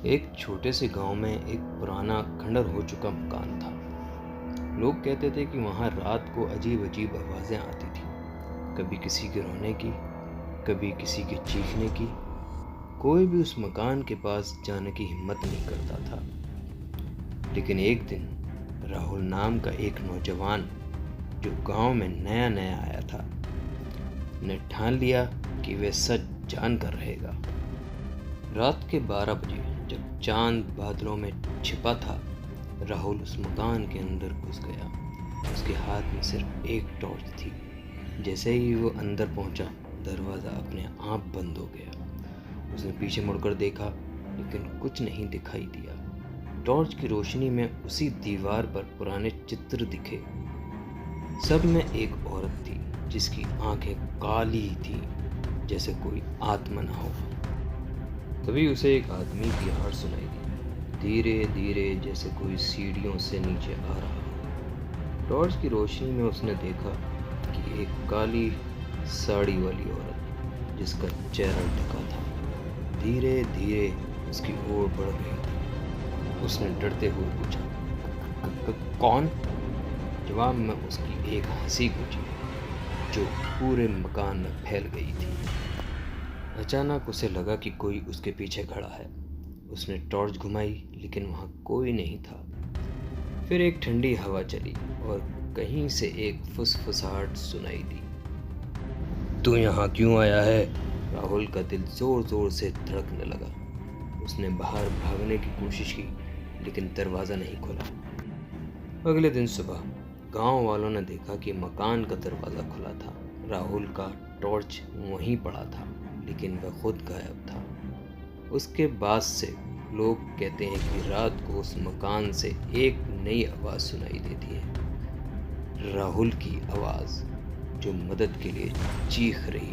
एक छोटे से गांव में एक पुराना खंडर हो चुका मकान था। लोग कहते थे कि वहां रात को अजीब अजीब आवाजें आती थी। कभी किसी के रोने की, कभी किसी के चीखने की। कोई भी उस मकान के पास जाने की हिम्मत नहीं करता था। लेकिन एक दिन राहुल नाम का एक नौजवान, जो गांव में नया नया आया था, ने ठान लिया कि वह सच जान कर रहेगा। रात के 12 बजे जब चांद बादलों में छिपा था, राहुल उस मकान के अंदर घुस गया। उसके हाथ में सिर्फ एक टॉर्च थी। जैसे ही वो अंदर पहुंचा, दरवाज़ा अपने आप बंद हो गया। उसने पीछे मुड़कर देखा, लेकिन कुछ नहीं दिखाई दिया। टॉर्च की रोशनी में उसी दीवार पर पुराने चित्र दिखे। सब में एक औरत थी जिसकी आंखें काली थी, जैसे कोई आत्मा ना हो। तभी उसे एक आदमी की आहट सुनाई दी, धीरे धीरे, जैसे कोई सीढ़ियों से नीचे आ रहा हो। टॉर्च की रोशनी में उसने देखा कि एक काली साड़ी वाली औरत, जिसका चेहरा ढका था, धीरे धीरे उसकी ओर बढ़ रही थी। उसने डरते हुए पूछा, कौन?" जवाब में उसकी एक हंसी गूंजी, जो पूरे मकान में फैल गई थी। अचानक उसे लगा कि कोई उसके पीछे खड़ा है। उसने टॉर्च घुमाई, लेकिन वहां कोई नहीं था। फिर एक ठंडी हवा चली और कहीं से एक फुसफुसाहट सुनाई दी। "तू यहाँ क्यों आया है?" राहुल का दिल जोर जोर से धड़कने लगा। उसने बाहर भागने की कोशिश की, लेकिन दरवाज़ा नहीं खुला। अगले दिन सुबह गांव वालों ने देखा कि मकान का दरवाज़ा खुला था। राहुल का टॉर्च वहीं पड़ा था, लेकिन वह खुद गायब था। उसके बाद से लोग कहते हैं कि रात को उस मकान से एक नई आवाज़ सुनाई देती है, राहुल की आवाज़, जो मदद के लिए चीख रही